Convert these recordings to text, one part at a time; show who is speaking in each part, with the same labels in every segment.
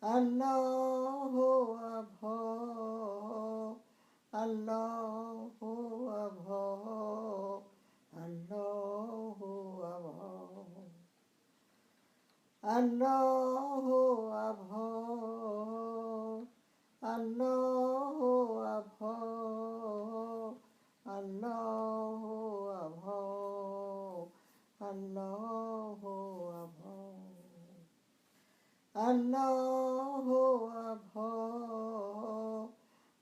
Speaker 1: Allahu Akbar, Allahu Akbar, Allahu Akbar, Allahu Akbar, Allahu Akbar, Allahu Akbar, Allahu Akbar. Allahu Akbar,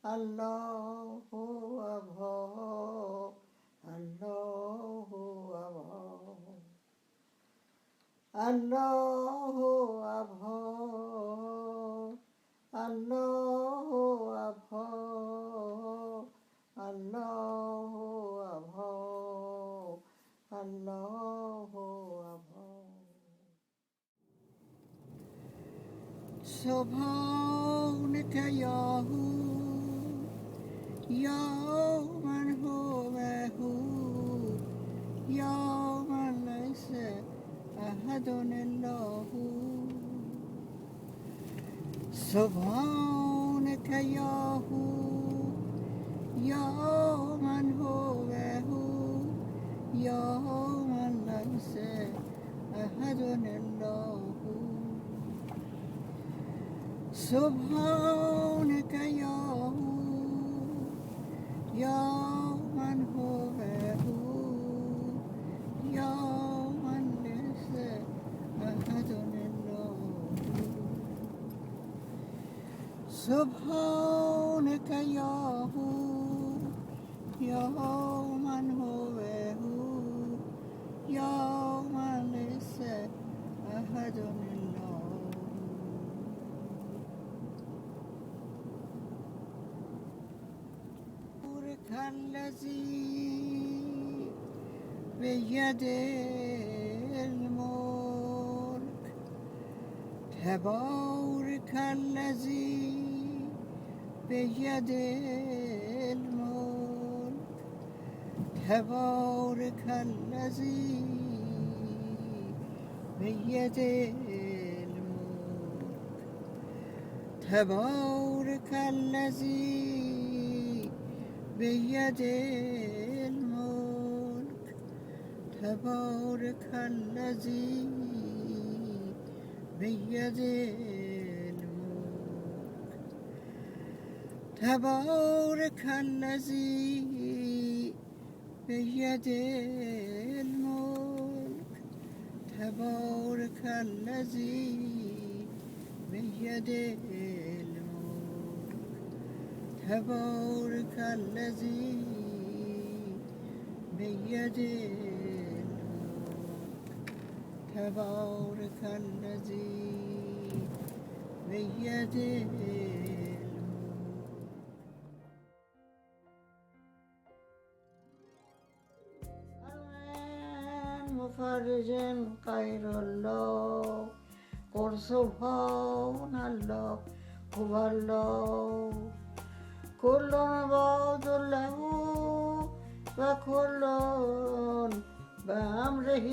Speaker 1: Allahu Akbar, Allahu Akbar, Allahu Akbar, Allahu Akbar, Allahu Akbar, Allahu Akbar. سبحانك يا هو يا من هو هو يا من ليس أحد إلا هو سبحانك يا هو يا من هو هو يا من ليس أحد إلا هو سبحانك يا هو يا من هو هو يا من ليس أحد إلا هو سبحانك يا هو يا من هو هو يا من ليس أحد إلا هو الذي بيد الملك تبارك الذي بيد الملك تبارك الذي بيد الملك تبارك الذي بيد الملك تبارك الذي بيد الملك تبارك الذي بيد الملك تبارك الذي بيد الملك تبارك الذي بيد الملك تبارك الذي بيد الملك مفرج غير الله قل سبحان الله هو الله كل عباد له وكل بأمره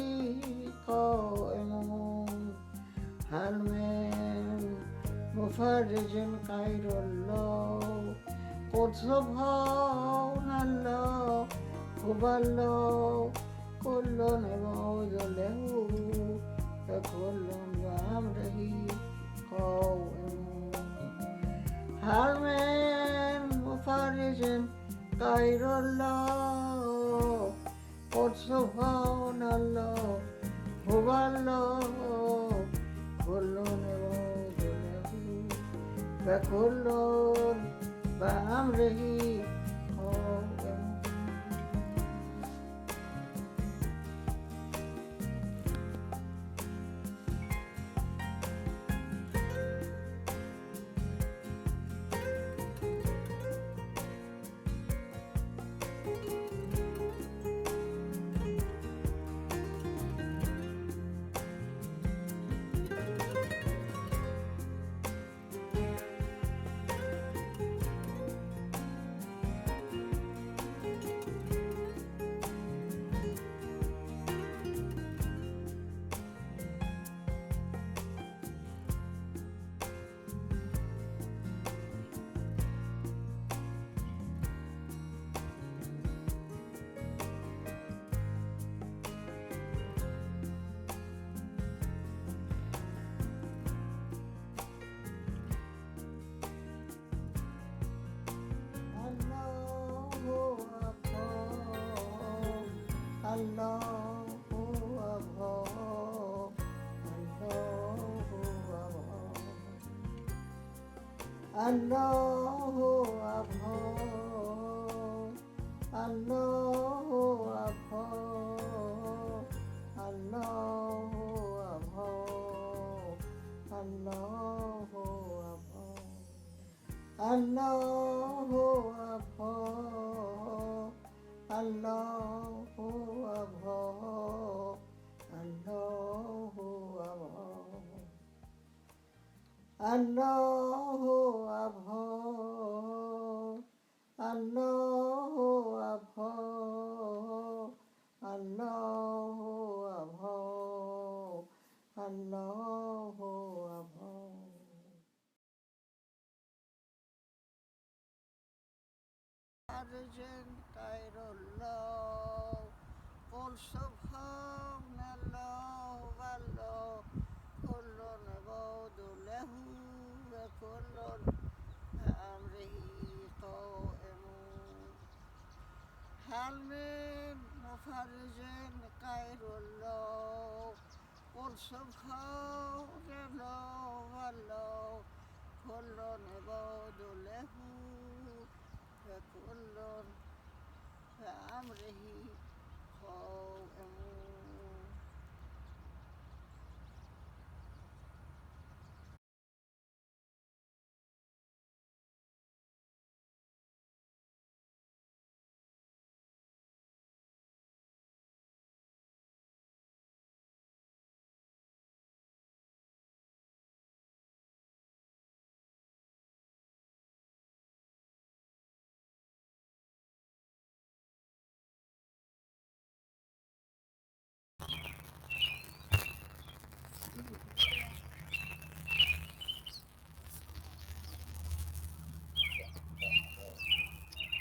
Speaker 1: قائمون هل من مفرج غير الله قل سبحان الله هو الله كل عباد له وكل بأمره قائمون هل من مفرج غير الله قل سبحان الله هو الله كل عباد له وكل بأمره قائمون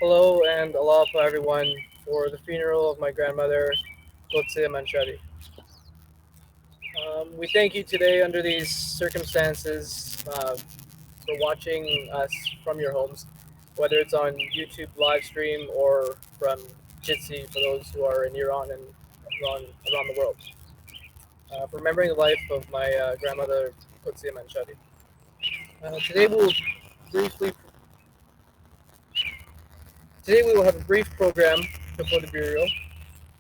Speaker 2: Hello and aloha everyone for the funeral of my grandmother, Ghodsieh Manshadi. We thank you today under these circumstances for watching us from your homes, whether it's on YouTube live stream or from Ghodsieh for those who are in Iran and around the world. For remembering the life of my grandmother, Ghodsieh Manshadi. Today briefly Today we will have a brief program before the burial,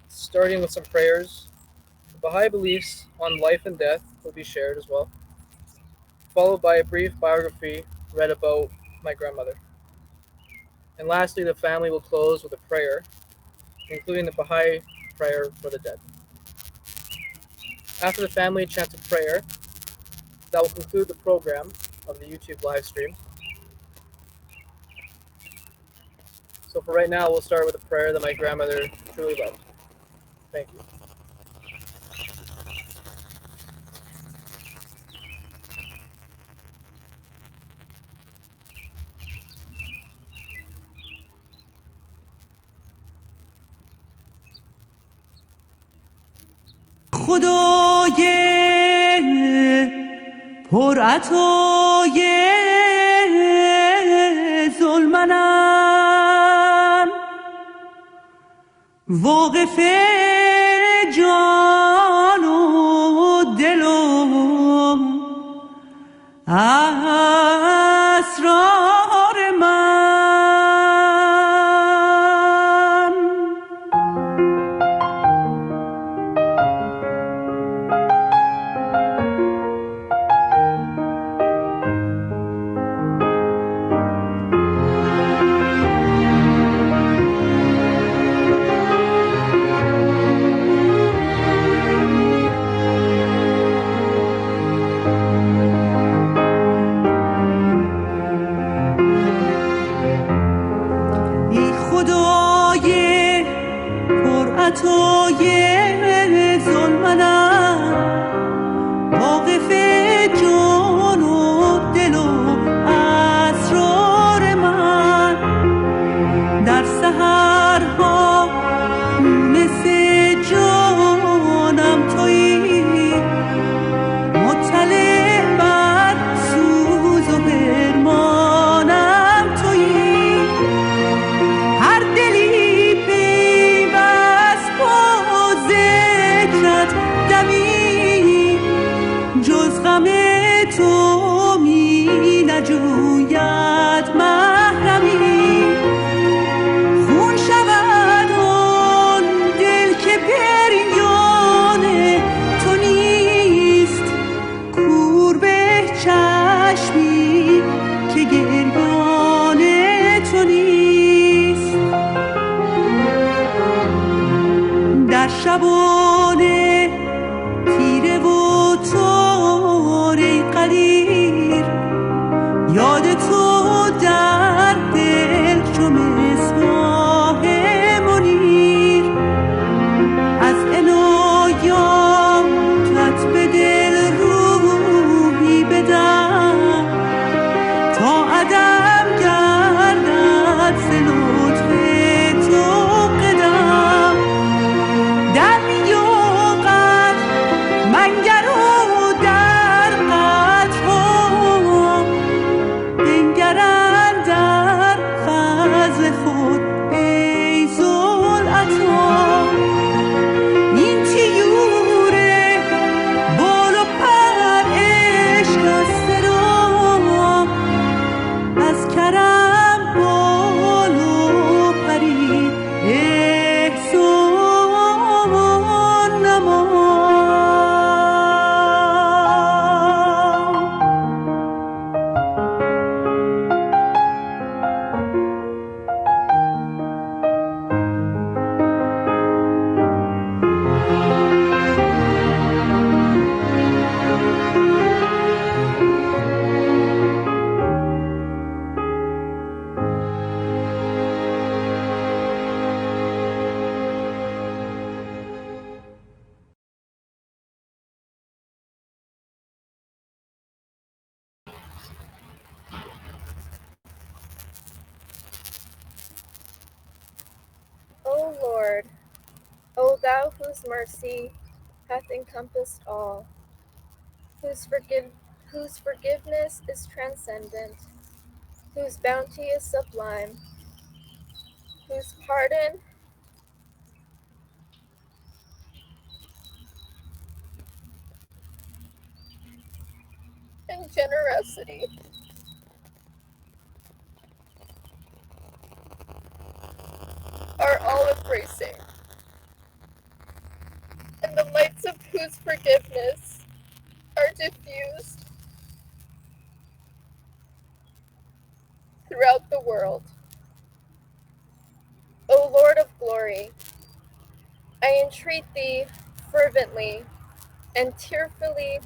Speaker 2: starting with some prayers. The Baha'i beliefs on life and death will be shared as well, followed by a brief biography read about my grandmother. And lastly, the family will close with a prayer, including the Baha'i prayer for the dead. After the family chants a prayer, that will conclude the program of the YouTube live stream. So for right now, we'll start with a prayer that my grandmother truly loved. Thank you.
Speaker 3: خدای پر عطای ظلمنم واقف جان و دل و اسرار من عطای ظلمنم واقف جان و دل و اسرار من در سحرها مونس جانم تویی مطلع بر سوز و حرمانم تویی هر دلی پیوست با شبانه تیره و تار ای قدیر، یاد تو در دل چو مصباح منیر، از عنایاتت به دل روحی بدم تا عدم گردد ز لطف تو قدم. در لیاقت منگر و در قدرها بنگرند در فضل خود ای ذوالعطا. این طیور بال و پر اشکسته را از کرم بال و پری احسان نما.
Speaker 4: O Lord, O thou whose mercy hath encompassed all, whose forgiveness is transcendent, whose bounty is sublime, whose pardon and generosity are all embracing, and the lights of whose forgiveness are diffused throughout the world. O Lord of glory, I entreat thee fervently and tearfully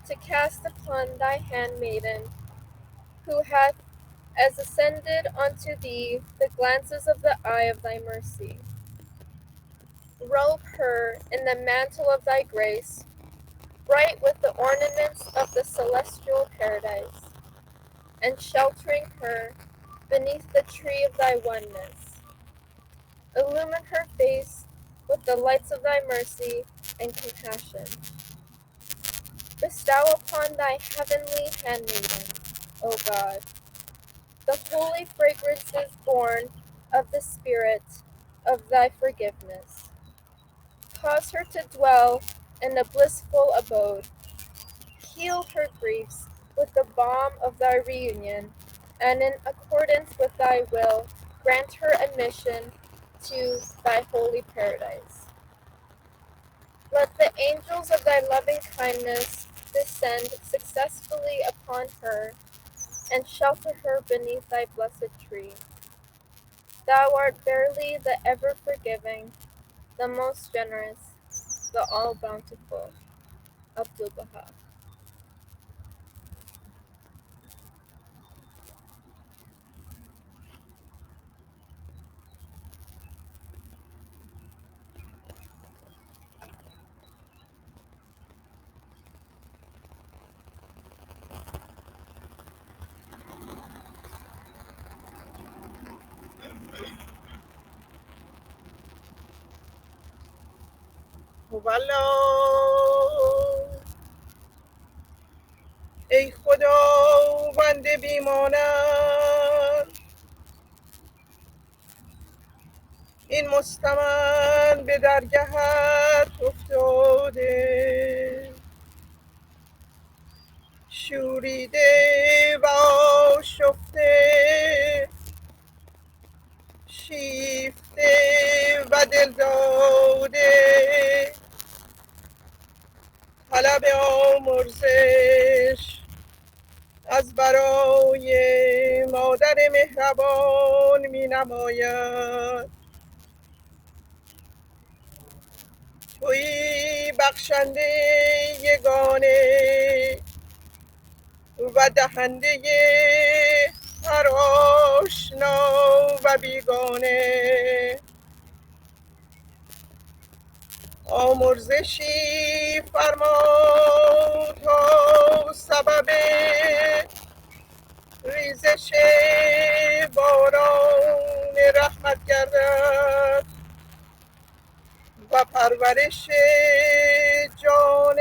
Speaker 4: to cast upon thy handmaiden, who hath as ascended unto thee the glances of the eye of thy mercy. Robe her in the mantle of thy grace, bright with the ornaments of the celestial paradise, and sheltering her beneath the tree of thy oneness. Illumine her face with the lights of thy mercy and compassion. Bestow upon thy heavenly handmaiden, O God, the holy fragrances born of the Spirit of thy forgiveness. Cause her to dwell in a blissful abode. Heal her griefs with the balm of thy reunion, and in accordance with thy will, grant her admission to thy holy paradise. Let the angels of thy loving kindness descend successfully upon her, and shelter her beneath thy blessed tree. Thou art verily the ever forgiving, the most generous, the all bountiful. Abdul Baha.
Speaker 5: والا ای خداوند بیمانم، این مستمن به درگهت افتاده، شوریده و آشفته، شیفته و دل داده، طلب آمرزش از برای مادر مهربان می نماید تویی بخشنده یگانه و دهنده هر آشنا و بیگانه. آمرزشی فرما تا سبب ریزش باران رحمت گردد و پرورش جان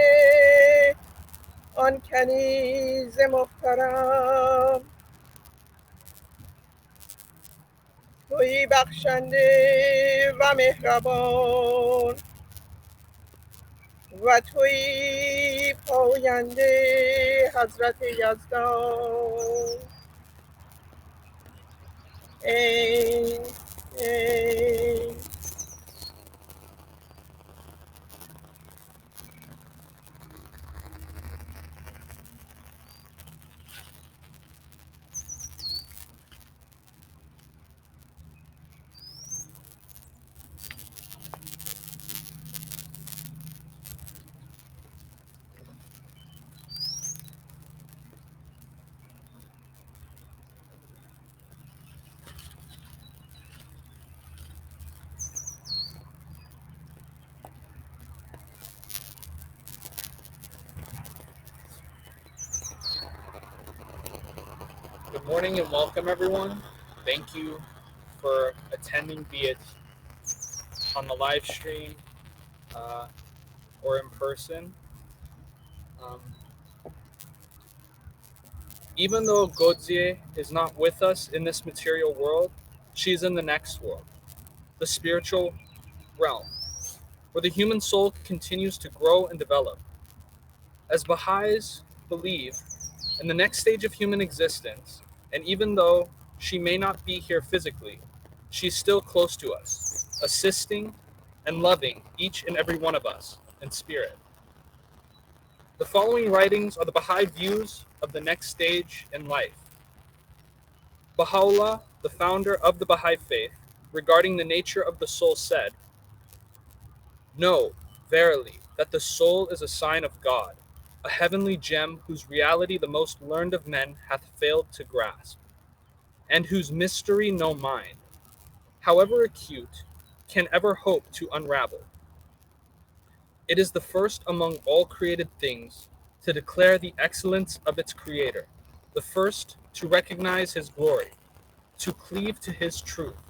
Speaker 5: آن کنیز محترم. تویی بخشنده و مهربان و تویی پاینده حضرت یزدان. ای ای
Speaker 2: Good morning and welcome, everyone. Thank you for attending, be it on the live stream or in person. Um, even though Ghodsieh is not with us in this material world, she's in the next world, the spiritual realm, where the human soul continues to grow and develop. As Baha'is believe in the next stage of human existence, and even though she may not be here physically, she's still close to us, assisting and loving each and every one of us in spirit. The following writings are the Baha'i views of the next stage in life. Baha'u'llah, the founder of the Baha'i faith, regarding the nature of the soul said, "Know, verily, that the soul is a sign of God, a heavenly gem whose reality the most learned of men hath failed to grasp, and whose mystery no mind, however acute, can ever hope to unravel. It is the first among all created things to declare the excellence of its creator, the first to recognize his glory, to cleave to his truth,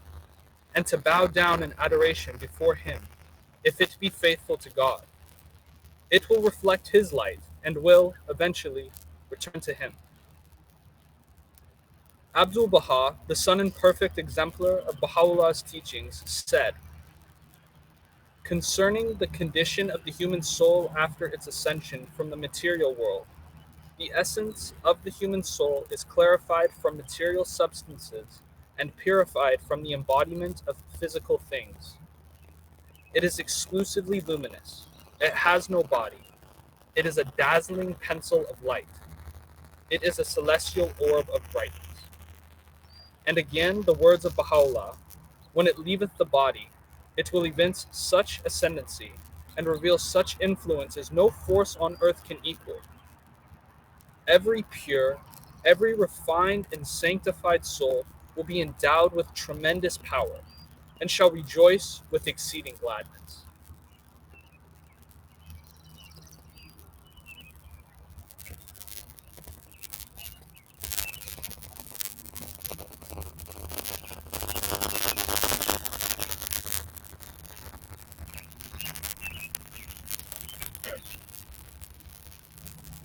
Speaker 2: and to bow down in adoration before him, if it be faithful to God. It will reflect his light and will, eventually, return to him." Abdul Baha, the son and perfect exemplar of Baha'u'llah's teachings, said, concerning the condition of the human soul after its ascension from the material world, the essence of the human soul is clarified from material substances and purified from the embodiment of physical things. It is exclusively luminous. It has no body. It is a dazzling pencil of light. It is a celestial orb of brightness. And again, the words of Baha'u'llah, when it leaveth the body, it will evince such ascendancy and reveal such influence as no force on earth can equal. Every pure, every refined and sanctified soul will be endowed with tremendous power and shall rejoice with exceeding gladness.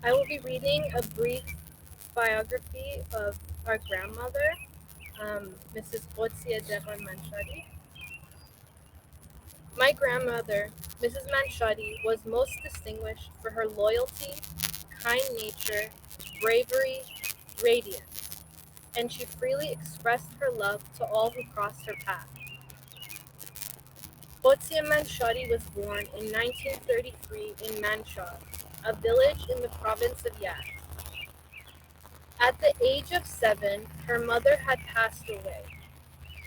Speaker 4: I will be reading a brief biography of our grandmother, Mrs. Ghodsieh Manshadi. My grandmother, Mrs. Manshadi, was most distinguished for her loyalty, kind nature, bravery, radiance, and she freely expressed her love to all who crossed her path. Ghodsieh Manshadi was born in 1933 in Manshad, a village in the province of Yazd. At the age of 7, her mother had passed away,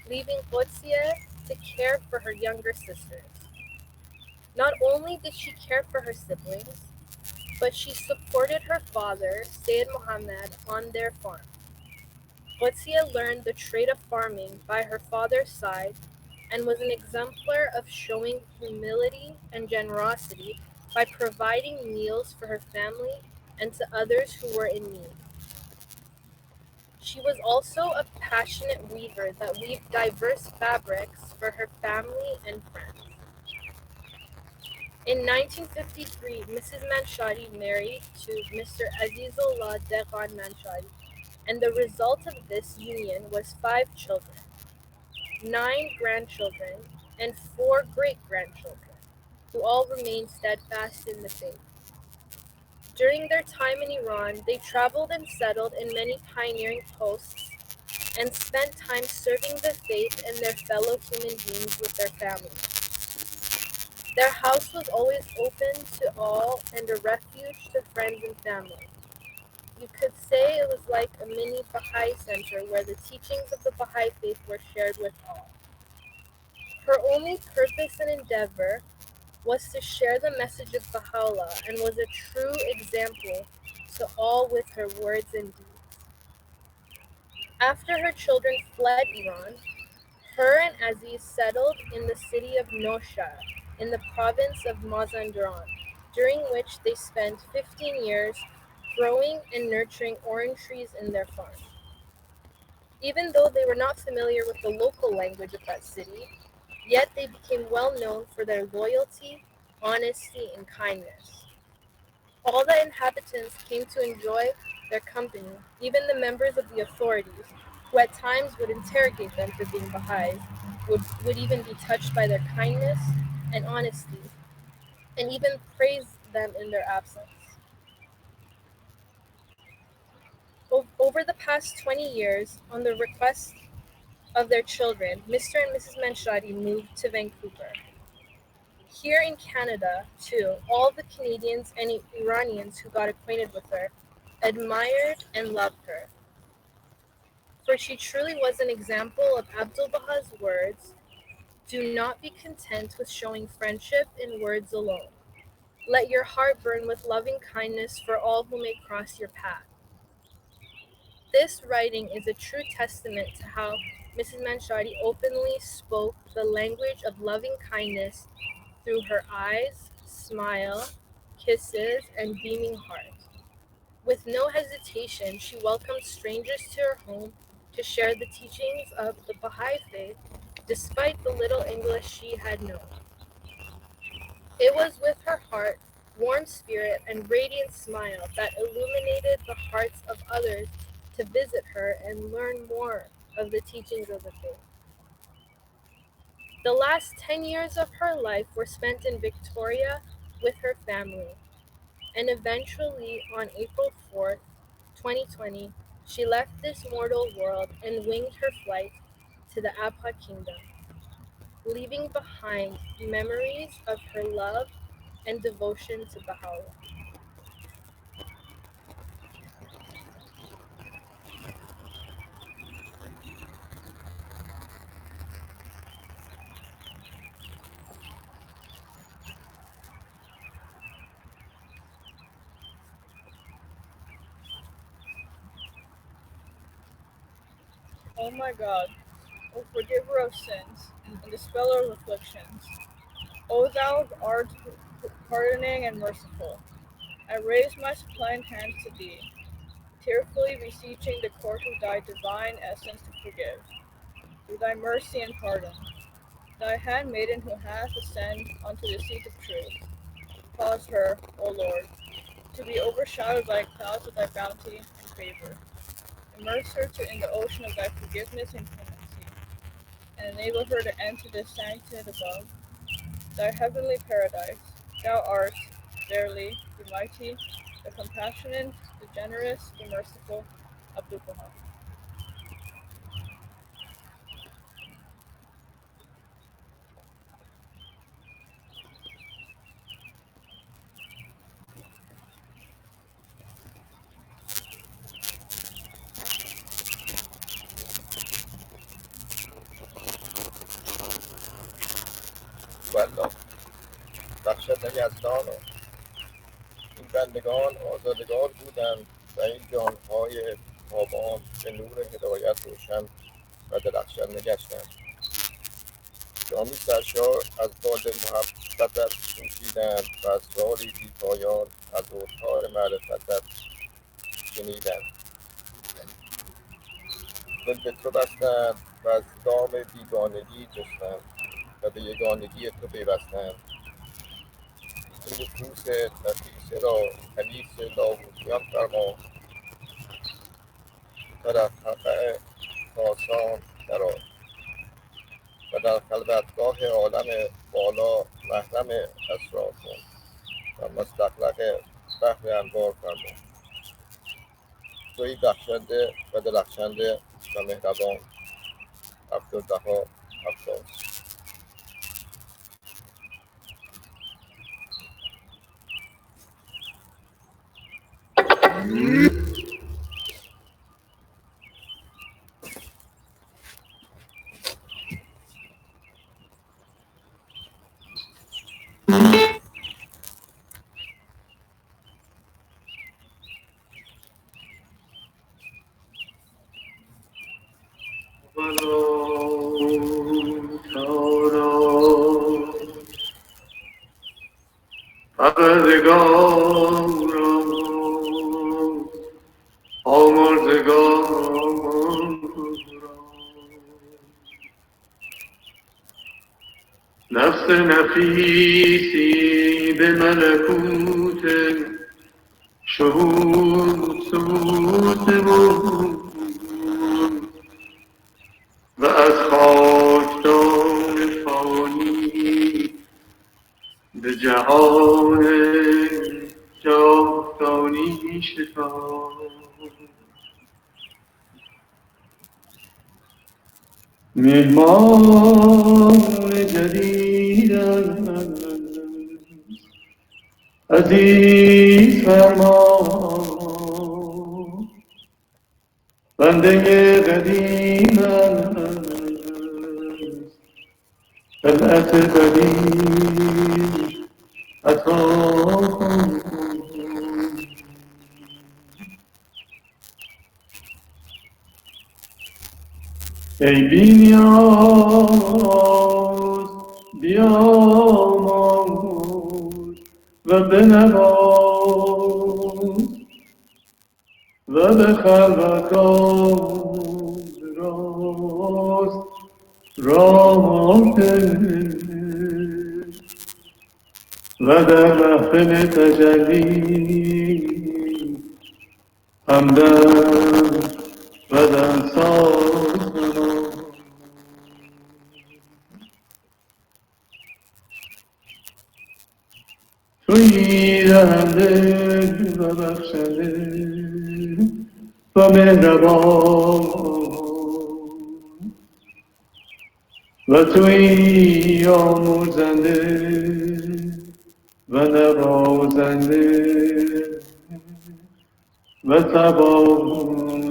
Speaker 4: leaving Ghodsieh to care for her younger sisters. Not only did she care for her siblings, but she supported her father, Sayyid Muhammad, on their farm. Ghodsieh learned the trade of farming by her father's side and was an exemplar of showing humility and generosity by providing meals for her family and to others who were in need. She was also a passionate weaver that weaved diverse fabrics for her family and friends. In 1953, Mrs. Manshadi married to Mr. Azizullah Degan Manshadi, and the result of this union was 5 children, 9 grandchildren, and 4 great-grandchildren, who all remained steadfast in the faith. During their time in Iran, they traveled and settled in many pioneering posts and spent time serving the faith and their fellow human beings with their families. Their house was always open to all and a refuge to friends and family. You could say it was like a mini Baha'i center where the teachings of the Baha'i faith were shared with all. Her only purpose and endeavor was to share the message of Baha'u'llah and was a true example to all with her words and deeds. After her children fled Iran, her and Aziz settled in the city of Noshar in the province of Mazandaran, during which they spent 15 years growing and nurturing orange trees in their farm. Even though they were not familiar with the local language of that city, yet they became well known for their loyalty, honesty, and kindness. All the inhabitants came to enjoy their company, even the members of the authorities, who at times would interrogate them for being Baha'is, would even be touched by their kindness and honesty, and even praise them in their absence. Over the past 20 years, on the request of their children, Mr. and Mrs. Manshadi moved to Vancouver. Here in Canada, too, all the Canadians and Iranians who got acquainted with her admired and loved her, for she truly was an example of Abdul Baha's words, "Do not be content with showing friendship in words alone. Let your heart burn with loving kindness for all who may cross your path." This writing is a true testament to how Mrs. Manshadi openly spoke the language of loving kindness through her eyes, smile, kisses, and beaming heart. With no hesitation, she welcomed strangers to her home to share the teachings of the Baha'i faith, despite the little English she had known. It was with her heart, warm spirit, and radiant smile that illuminated the hearts of others to visit her and learn more of the teachings of the faith. The last 10 years of her life were spent in Victoria with her family, and eventually on April 4th, 2020, she left this mortal world and winged her flight to the Abha Kingdom, leaving behind memories of her love and devotion to Baha'u'llah.
Speaker 5: O my God, O forgiver of sins, and dispeller of afflictions, O thou art pardoning and merciful, I raise my suppliant hands to thee, tearfully beseeching the court of thy divine essence to forgive, through thy mercy and pardon, thy handmaiden who hath ascended unto the seat of truth. Cause her, O Lord, to be overshadowed by clouds of thy bounty and favor. Immerse her in the ocean of thy forgiveness and clemency, and enable her to enter the sanctity above, thy heavenly paradise. Thou art, verily, the mighty, the compassionate, the generous, the merciful, Abdul Baha.
Speaker 6: Well, بخشد یزدان این بندگان آزادگان بودند و این جانهای تابان به نور هدایت روشن و درخشنده گشتند. جامی سرشار از باد محبتت نوشیدند و از زاری بی‌پایان از اوتار معرفتت شنیدند. دل به تو بستند و از دام بیگانگی جستند و به یگانگی تو پیوستند. این نفوس نفیسه را حدیث لاهوتیان فرما و در خلق خاصان درآی و در خلوتگاه عالم بالا محرم اسرار کن و مستغرق بحر انوار فرما. تویی بخشنده و درخشنده و مهربان. عبدالبها عباس.
Speaker 7: نفس نفیسی به ملکوت شهود سود بود و از خاکدان فانی به جهان جاودانی شتافت. مهمان جدید عزیز فرما بنده قدیم خلعت بدیع عطا کن. ای بی نیاز بیاموز و بنواز و به خلوتگاه راست راه ده و در محفل تجلی همدم و دمساز نما. تویی دهنده و بخشنده و مهربان و تویی آموزنده و نوازنده و توانا.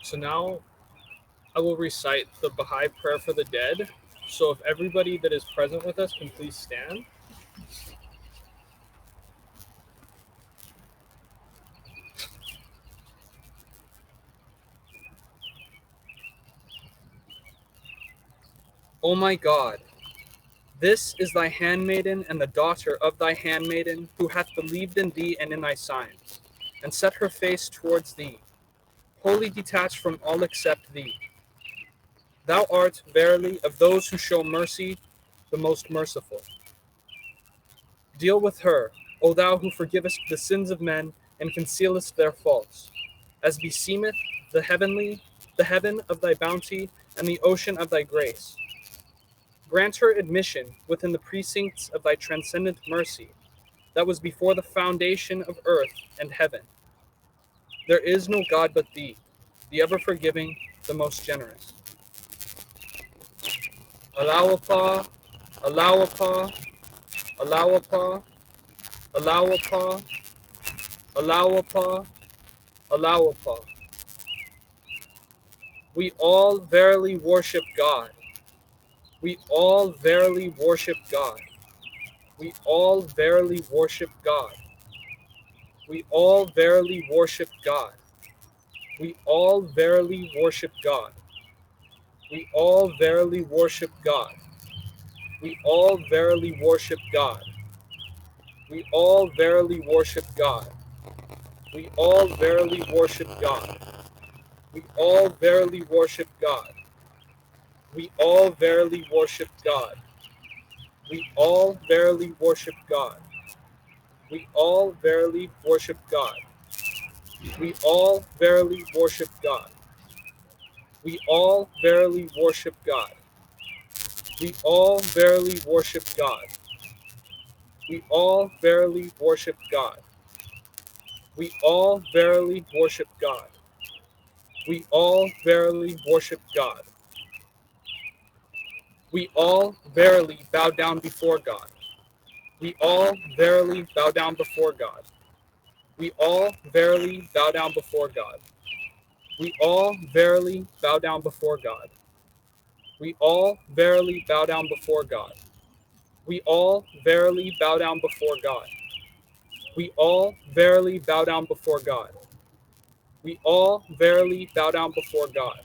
Speaker 2: So now I will recite the Baha'i prayer for the dead. So if everybody that is present with us can please stand. O my God, this is thy handmaiden and the daughter of thy handmaiden, who hath believed in thee and in thy signs, and set her face towards thee, wholly detached from all except thee. Thou art verily of those who show mercy the most merciful. Deal with her, O thou who forgivest the sins of men and concealest their faults, as beseemeth the heaven of thy bounty and the ocean of thy grace. Grant her admission within the precincts of thy transcendent mercy that was before the foundation of earth and heaven. There is no God but thee, the ever forgiving, the most generous. Alawapa, Alawapa, Alawapa, Alawapa, Alawapa, Alawapa. We all verily worship God. We all verily worship God. We all verily worship God. We all verily worship God. We all verily worship God. We all verily worship God. We all verily worship God. We all verily worship God. We all verily worship God. We all verily worship God. We all verily worship God. We all verily worship God. We all verily worship God. We all verily worship God. We all verily worship God. We all verily worship God. We all verily worship God. We all verily worship God. We all verily worship God. We all verily bow down before God. We all verily bow down before God. We all verily bow down before God. We all verily bow down before God. We all verily bow down before God. We all verily bow down before God. We all verily bow down before God. We all verily bow down before God.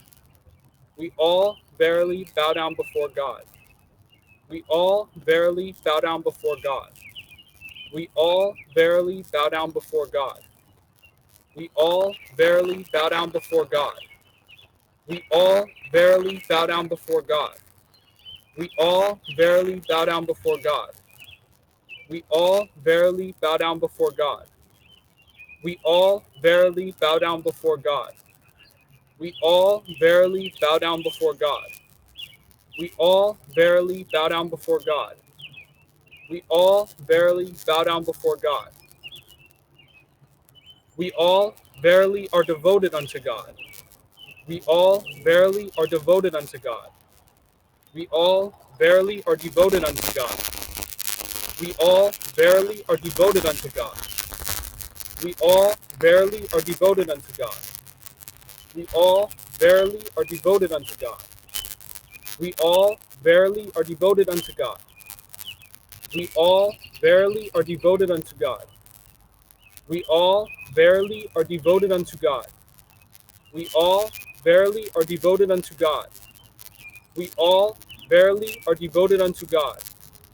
Speaker 2: We all verily bow down before God. We all verily bow down before God. We all verily bow down before God. We all verily bow down before God. We all verily bow down before God. We all verily bow down before God. We all verily bow down before God. We all verily bow down before God. We all verily bow down before God. We all verily bow down before God. We all verily bow down before God. We all verily are devoted unto God. We all verily are devoted unto God. We all verily are devoted unto God. We all verily are devoted unto God. We all verily are devoted unto God. We all verily are devoted unto God. We all verily are devoted unto God. We all verily are devoted unto God. We all verily are devoted unto God. We all verily are devoted unto God. We all verily are devoted unto God. We all verily are devoted unto God.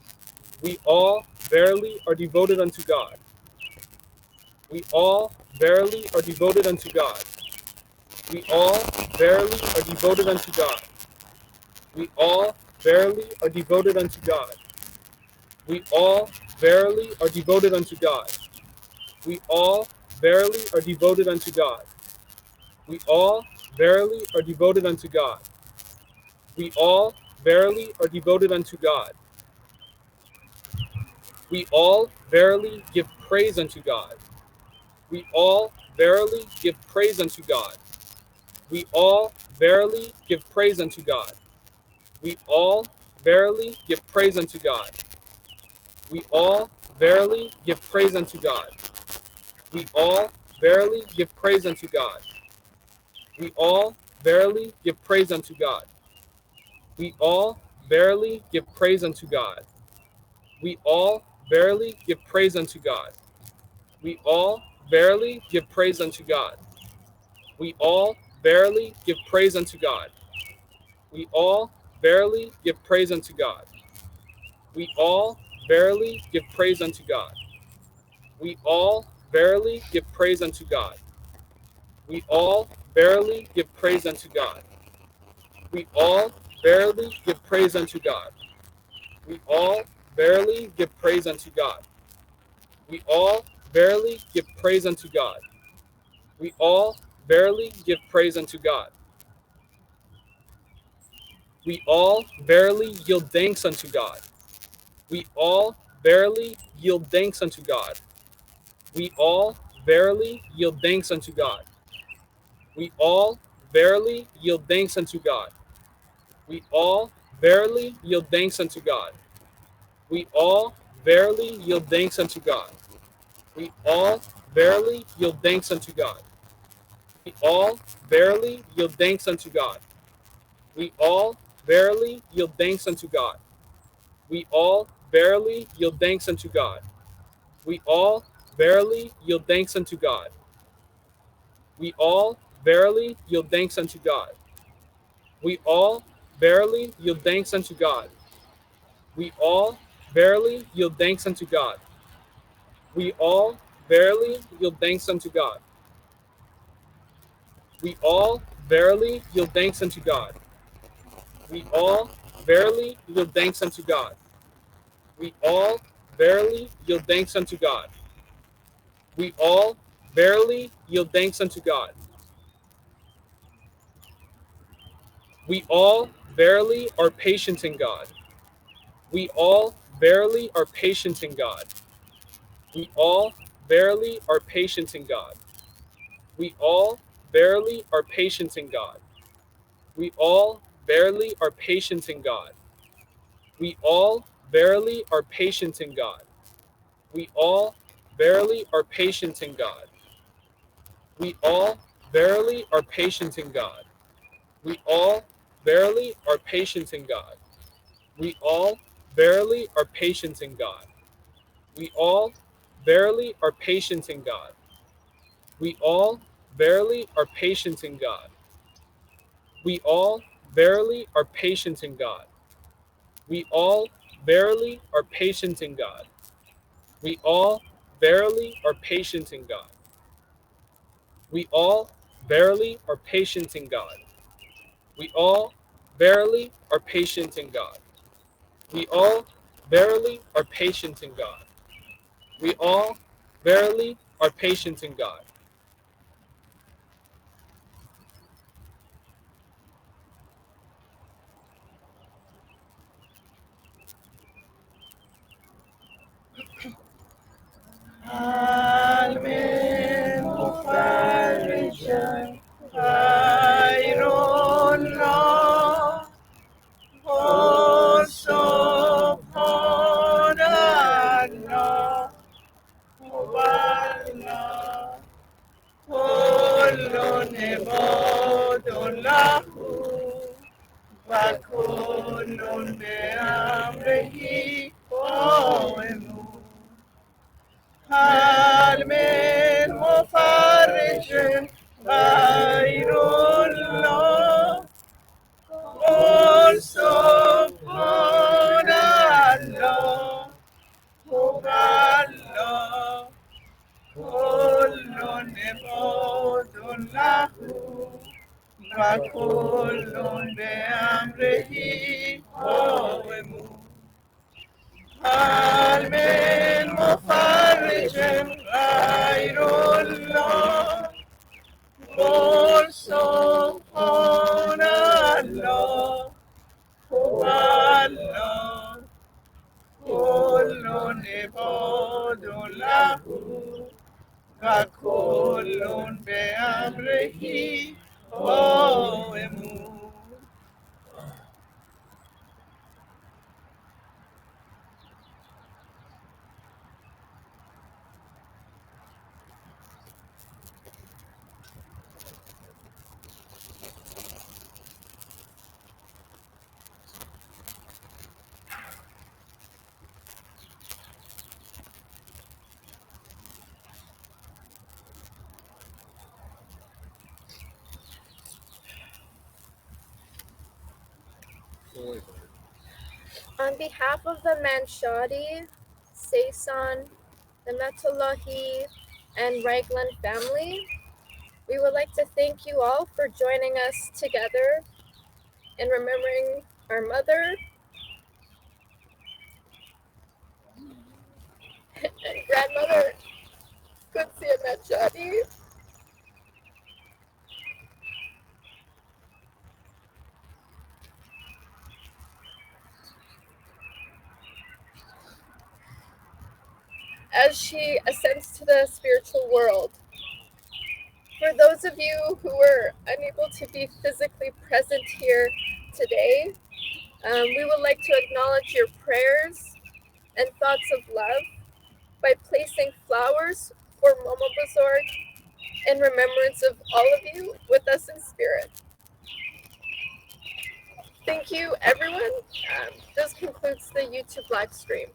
Speaker 2: We all verily are devoted unto God. We all verily are devoted unto God. We all verily are devoted unto God. We all verily are devoted unto God. We all verily are devoted unto God. We all verily are devoted unto God. We all verily are devoted unto God. We all verily give praise unto God. We all verily give praise unto God. We all verily give praise unto God. We all verily give praise unto God. We all verily give praise unto God. We all verily give praise unto God. We all verily give praise unto God. We all verily give praise unto God. We all verily give praise unto God. We all verily give praise unto God. We all verily give praise unto God. We all verily give praise unto God. We all verily give praise unto God. We all verily give praise unto God. We all verily give praise unto God. We all verily give praise unto God. We all verily give praise unto God. We all verily give praise unto God. We all verily give praise unto God. We all verily yield thanks unto God. We all verily yield thanks unto God. We all verily yield thanks unto God. We all verily yield thanks unto God. We all verily yield thanks unto God. We all verily yield thanks unto God. We all verily yield thanks unto God. We all verily yield thanks unto God. We all verily yield thanks unto God. We all verily yield thanks unto God. We all verily yield thanks unto God. We all verily yield thanks unto God. We all verily yield thanks unto God. We all verily yield thanks unto God. We all verily yield thanks unto God. We all verily yield thanks unto God. We all verily yield thanks unto God. We all verily yield thanks unto God. We all verily yield thanks unto God. We all verily are patient in God. We all verily are patient in God. We all verily are patient in God. We all verily are patient in God. We all verily are patient in God. We all verily are patient in God. We all verily are patient in God. We all verily are patient in God. We all verily are patient in God. We all verily are patient in God. We all verily are patient in God. We all verily are patient in God. We all verily are patient in God. We all verily are patient in God. We all verily are patient in God. We all verily are patient in God. We all verily are patient in God. We all verily are patient in God. We all verily are patient in God.
Speaker 3: علم مفرجا غير الله سبحان الله هو الله كل عباد له وكل بأمره قائمون هل من مفرج غير الله قل سبحان الله هو الله كل عباد له وكل بأمره قائمون هل من مفرج غير الله قل سبحان الله هو الله كل عباد له وكل بأمره قائمون.
Speaker 4: On behalf of the Manshadi, Seisan, the Metalahi, and Ragland family, we would like to thank you all for joining us together in remembering our mother and grandmother, Ghodsieh Manshadi. As she ascends to the spiritual world. For those of you who were unable to be physically present here today, We would like to acknowledge your prayers and thoughts of love by placing flowers for Momo Bazorg in remembrance of all of you with us in spirit. Thank you, everyone. This concludes the YouTube live stream.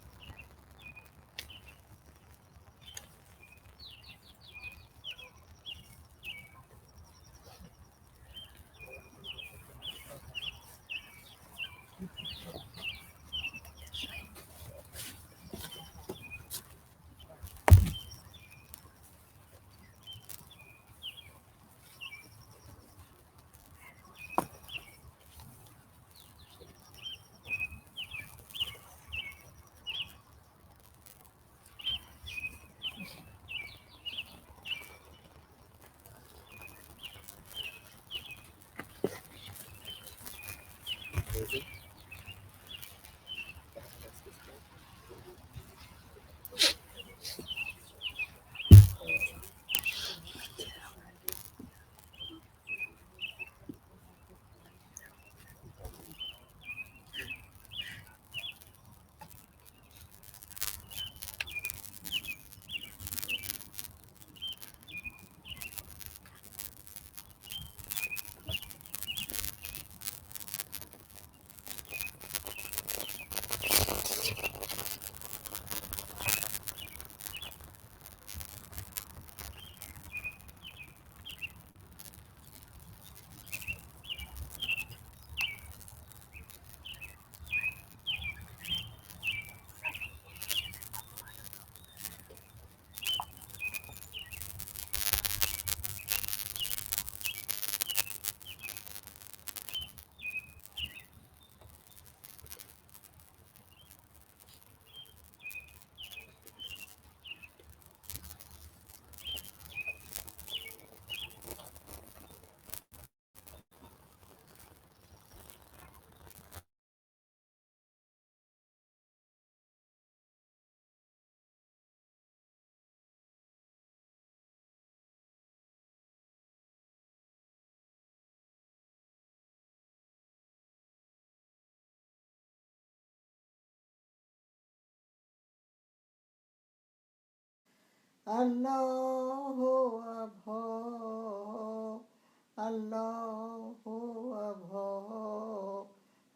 Speaker 1: Allahu Akbar, Allahu Akbar,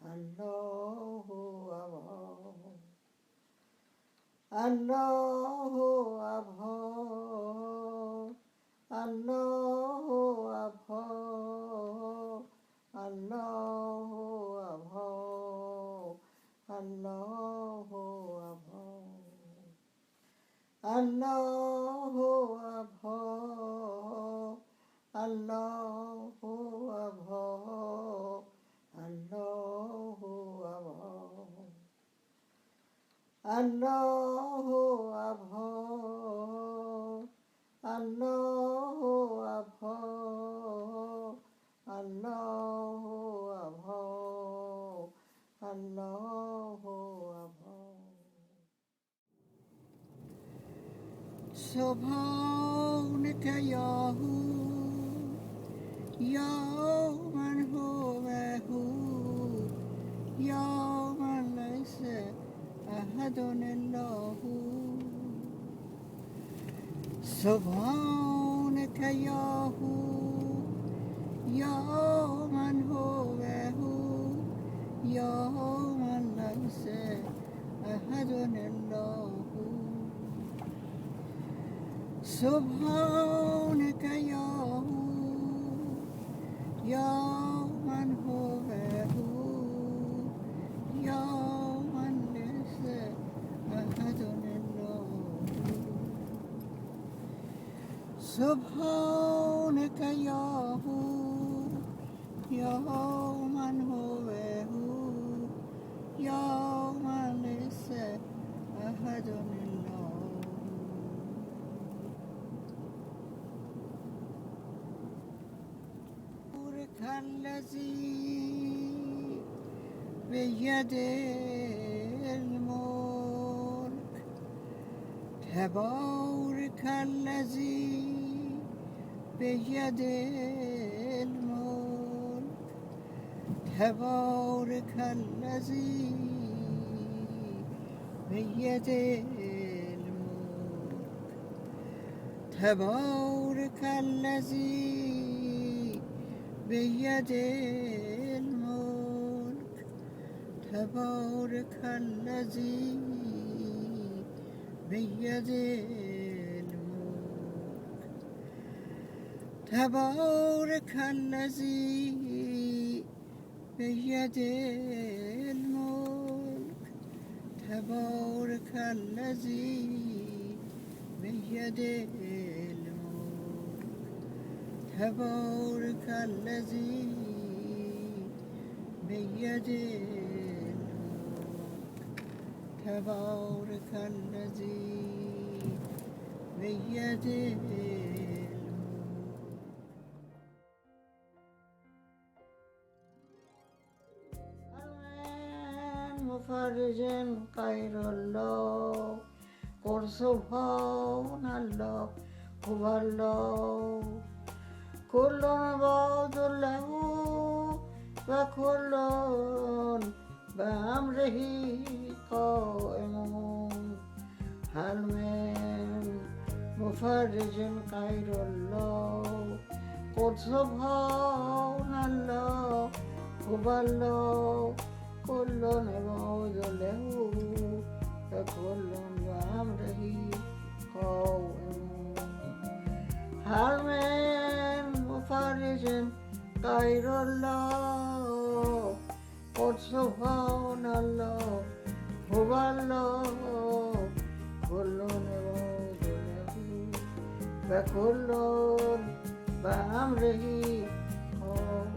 Speaker 1: Allahu Akbar, Allahu Akbar, Allahu Akbar, Allahu Akbar, Allahu Akbar. Allahu Akbar, Allahu Akbar, Allahu Akbar, Allahu Akbar, Allahu Akbar, Allahu Akbar, Allahu Akbar. سبحانك يا هو يا من هو هو يا من ليس أحد إلا هو سبحانك يا هو يا من هو هو يا من ليس أحد إلا هو سبحانك يا هو يا من هو هو يا من ليس أحد إلا هو سبحانك يا هو يا من هو هو يا من ليس أحد إلا هو الذي بيد الملك تبارك الذي بيد الملك تبارك الذي بيده الملك تبارك الذي بيده الملك تبارك الذي بيده الملك تبارك الذي بيده الملك تبارك الذي بيده الملك تبارك الذي بيده الملك تبارك الذي بيده الملك مفرج غير الله قل سبحان الله هو الله كل عباد له وكل بأمره قائمون هل من مفرج غير الله قل سبحان الله هو الله كل عباد له وكل بأمره قائمون هل من مفرج غير الله قل سبحان الله هو الله كل عباد له وكل بأمره قائمون